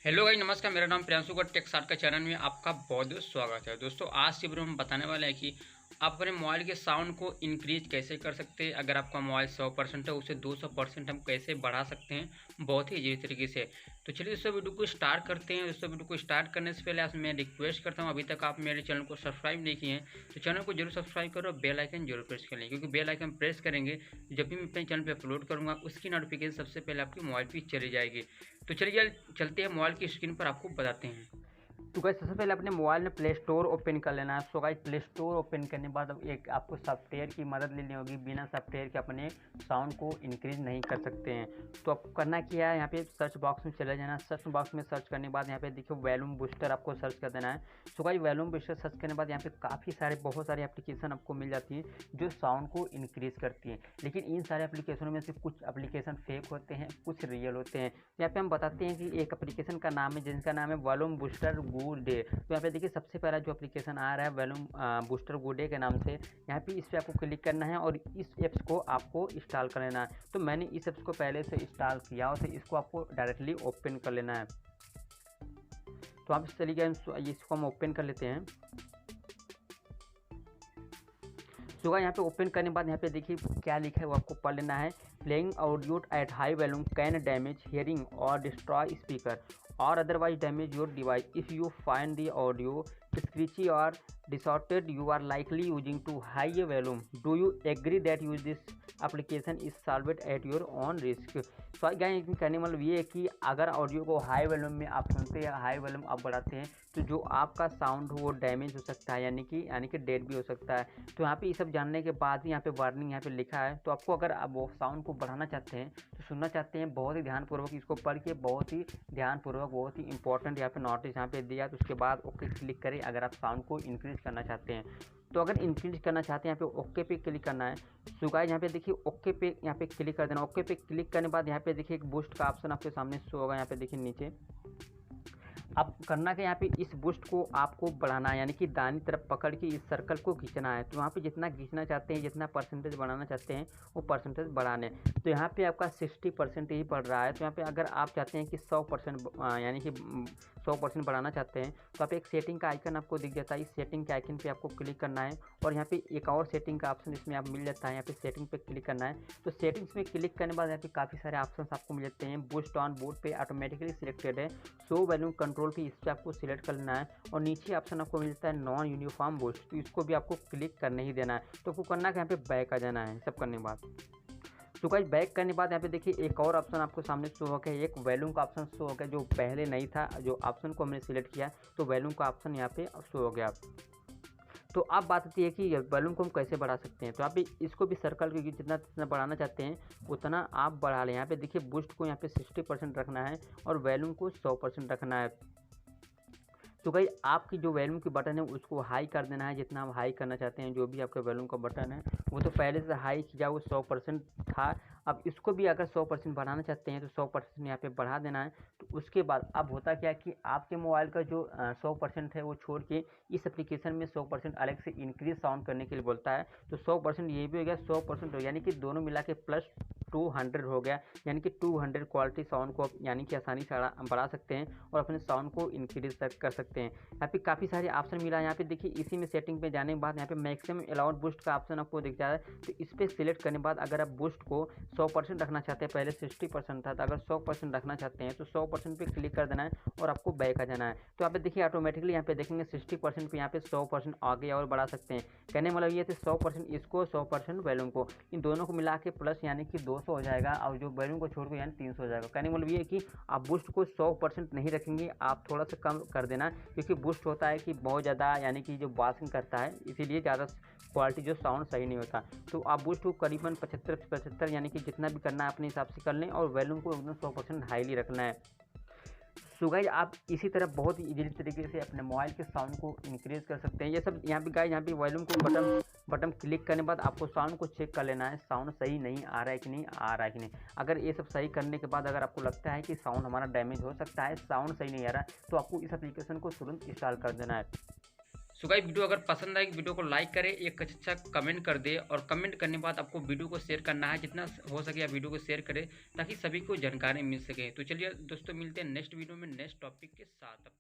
Hello भाई, नमस्कार। मेरा नाम प्रियांशु का टेक सार्ट का चैनल में आपका बहुत बहुत स्वागत है। दोस्तों, आज की वीडियो में हम बताने वाले हैं कि आप अपने मोबाइल के साउंड को इंक्रीज कैसे कर सकते हैं। अगर आपका मोबाइल 100% है, उसे 200% हम कैसे बढ़ा सकते हैं बहुत ही इजी तरीके से। तो चलिए दोस्तों, वीडियो को स्टार्ट करते हैं। दोस्तों, वीडियो को स्टार्ट करने से पहले आपसे मैं रिक्वेस्ट करता हूँ, अभी तक आप मेरे चैनल को सब्सक्राइब नहीं किए हैं तो चैनल को जरूर सब्सक्राइब करो, बेल आइकन जरूर प्रेस कर लें, क्योंकि बेल आइकन प्रेस करेंगे जब भी मैं अपने चैनल पर अपलोड करूँगा उसकी नोटिफिकेशन सबसे पहले आपके मोबाइल पर चली जाएगी। तो चलिए चलते हैं, मोबाइल की स्क्रीन पर आपको बताते हैं। तो गाइस सबसे पहले अपने मोबाइल में प्ले स्टोर ओपन कर लेना है। So guys play store open करने के बाद अब एक आपको सॉफ्टवेयर की मदद लेनी होगी। बिना सॉफ्टवेयर के अपने साउंड को इंक्रीज नहीं कर सकते हैं। तो आपको करना क्या है, यहाँ पे सर्च बॉक्स में चले जाना। सर्च बॉक्स में सर्च करने के बाद यहाँ पे देखिए वॉल्यूम बूस्टर आपको सर्च कर देना है। So guys volume booster search करने के बाद यहाँ पे काफ़ी सारे बहुत सारी एप्लीकेशन आपको मिल जाती है जो साउंड को इंक्रीज करती है। लेकिन इन सारे एप्लीकेशनों में से कुछ एप्लीकेशन फेक होते हैं, कुछ रियल होते हैं। यहाँ पे हम बताते हैं कि एक एप्लीकेशन का नाम है जिसका नाम है वॉल्यूम बूस्टर गुड डे। तो यहाँ पे देखिए सबसे पहला जो एप्लीकेशन आ रहा है वॉल्यूम बूस्टर गुड डे के नाम से, यहाँ पे इस पे आपको क्लिक करना है और इस ऐप्स को आपको इंस्टॉल कर लेना है। तो मैंने इस ऐप्स को पहले से इंस्टॉल किया और इसको आपको डायरेक्टली ओपन कर लेना है। तो आप इस तरीके से इसको हम ओपन कर लेते हैं। तो यहाँ पे ओपन करने के बाद यहाँ पे देखिए क्या लिखा है वो आपको पढ़ लेना है। Playing audio at high volume can damage hearing और डिस्ट्रॉय स्पीकर और otherwise damage your device if you find the audio screechy और distorted you are likely using too high a volume. Do you agree that use this application is solved at your own risk? तो guys कहने मतलब ये है कि अगर audio को high volume में आप सुनते हैं, हाई वॉल्यूम आप बढ़ाते हैं तो जो आपका साउंड हो वो डैमेज हो सकता है, यानी कि डेड भी हो सकता है। तो यहाँ पे ये सब जानने के बाद ही यहाँ पे वार्निंग यहाँ पे लिखा है। तो आपको अगर आप वो साउंड को बढ़ाना चाहते हैं तो सुनना चाहते हैं, बहुत ही ध्यानपूर्वक इसको पढ़ के बहुत ही ध्यानपूर्वक बहुत ही इंपॉर्टेंट यहाँ पे नोटिस यहाँ पे दिया। तो उसके बाद ओके क्लिक करें अगर आप साउंड को इंक्रीज करना चाहते हैं। तो अगर इंक्रीज करना चाहते हैं यहाँ पे ओके पे क्लिक करना है। सो गाइस यहाँ पे देखिए ओके पे यहाँ पे क्लिक कर देना। ओके पे क्लिक करने के बाद यहाँ पे देखिए एक बूस्ट का ऑप्शन आपके सामने शो होगा। यहाँ पे देखिए नीचे अब करना कि यहाँ पे इस बूस्ट को आपको बढ़ाना है, यानी कि दाहिनी तरफ पकड़ के इस सर्कल को खींचना है। तो यहाँ पे जितना खींचना चाहते हैं, जितना परसेंटेज बढ़ाना चाहते हैं वो परसेंटेज बढ़ाने। तो यहाँ पे आपका 60% ही बढ़ रहा है। तो यहाँ पे अगर आप चाहते हैं कि 100% यानी कि 100% बढ़ाना चाहते हैं तो आप एक सेटिंग का आइकन आपको दिख जाता है। इस सेटिंग के आइकन पे आपको क्लिक करना है और यहाँ पे एक और सेटिंग का ऑप्शन इसमें आप मिल जाता है। यहाँ पे सेटिंग पे क्लिक करना है। तो सेटिंग्स में क्लिक करने के बाद यहाँ पे काफ़ी सारे ऑप्शन आपको मिल जाते हैं। बूस्ट ऑन बोर्ड पे ऑटोमेटिकली सिलेक्टेड है। शो वॉल्यूम कंट्रोल पे इस पर आपको सिलेक्ट कर लेना है और नीचे ऑप्शन आपको मिलता है नॉन यूनिफॉर्म बूस्ट, तो इसको भी आपको क्लिक करने ही देना है। तो आपको करना है यहाँ पे बैक आ जाना है। सब करने के बाद तो गाइस बैक करने के बाद यहाँ पे देखिए एक और ऑप्शन आपको सामने शो हो गया, एक वॉल्यूम का ऑप्शन शो हो गया जो पहले नहीं था। जो ऑप्शन को हमने सिलेक्ट किया तो वॉल्यूम का ऑप्शन यहाँ पे शो हो गया। तो अब बात आती है कि वॉल्यूम को हम कैसे बढ़ा सकते हैं। तो आप इसको भी सर्कल के जितना जितना बढ़ाना चाहते हैं उतना आप बढ़ा लें। यहाँ पे देखिए बूस्ट को यहाँ पे 60% रखना है और वॉल्यूम को 100% रखना है। तो भाई आपकी जो वॉल्यूम की बटन है उसको हाई कर देना है, जितना आप हाई करना चाहते हैं। जो भी आपका वॉल्यूम का बटन है वो तो पहले से हाई किया वो 100% था। अब इसको भी अगर 100% बढ़ाना चाहते हैं तो 100% यहाँ पे बढ़ा देना है। तो उसके बाद अब होता क्या है कि आपके मोबाइल का जो 100% है वो छोड़ के इस एप्लीकेशन में 100% अलग से इंक्रीज साउंड करने के लिए बोलता है। तो 100% ये भी हो गया, 100% हो गया, यानी कि दोनों मिला के प्लस 200 हो गया। यानी कि 200 क्वालिटी साउंड को आप यानी कि आसानी से बढ़ा सकते हैं और अपने साउंड को इंक्रीज तक कर सकते हैं। यहाँ पे काफ़ी सारे ऑप्शन मिला है। यहाँ पे देखिए इसी में सेटिंग पे जाने के बाद यहाँ पे मैक्सिमम अलाउड बूस्ट का ऑप्शन आपको दिख जाता है। तो इस पर सिलेक्ट करने के बाद अगर आप बूस्ट को 100% रखना चाहते हैं, पहले 60% था, तो अगर 100% रखना चाहते हैं तो 100% पे क्लिक कर देना है और आपको बैक आ जाना है। तो यहाँ पे देखिए ऑटोमेटिकली यहाँ पे देखेंगे 60% पे यहाँ पे 100% आगे और बढ़ा सकते हैं। कहने मतलब ये थे 100% इसको 100% वॉल्यूम को, इन दोनों को मिला के प्लस यानी कि 200 हो जाएगा और जो वॉल्यूम को छोड़ के यानी 300 हो जाएगा। कहने मतलब ये है कि आप बूस्ट को 100% नहीं रखेंगे, आप थोड़ा सा कम कर देना, क्योंकि बूस्ट होता है कि बहुत ज़्यादा यानी कि जो बासिंग करता है इसीलिए ज़्यादा क्वालिटी जो साउंड सही नहीं होता। तो आप बूस्ट को करीबन 75 यानी कि जितना भी करना है अपने हिसाब से कर लें और वॉल्यूम को एकदम 100% हाईली रखना है। सो गाइस आप इसी तरह बहुत ही इजीली तरीके से अपने मोबाइल के साउंड को इंक्रीज कर सकते हैं। ये सब यहाँ पे गाइस यहाँ पे वॉल्यूम को बटन क्लिक करने के बाद आपको साउंड को चेक कर लेना है, साउंड सही नहीं आ रहा है कि नहीं आ रहा है कि नहीं। अगर ये सब सही करने के बाद अगर आपको लगता है कि साउंड हमारा डैमेज हो सकता है, साउंड सही नहीं आ रहा है, तो आपको इस एप्लीकेशन को तुरंत इंस्टॉल कर देना है। सो गाइस वीडियो अगर पसंद आए वीडियो को लाइक करें, एक अच्छा कमेंट कर दे और कमेंट करने के बाद आपको वीडियो को शेयर करना है, जितना हो सके आप वीडियो को शेयर करें ताकि सभी को जानकारी मिल सके। तो चलिए दोस्तों मिलते हैं नेक्स्ट वीडियो में नेक्स्ट टॉपिक के साथ।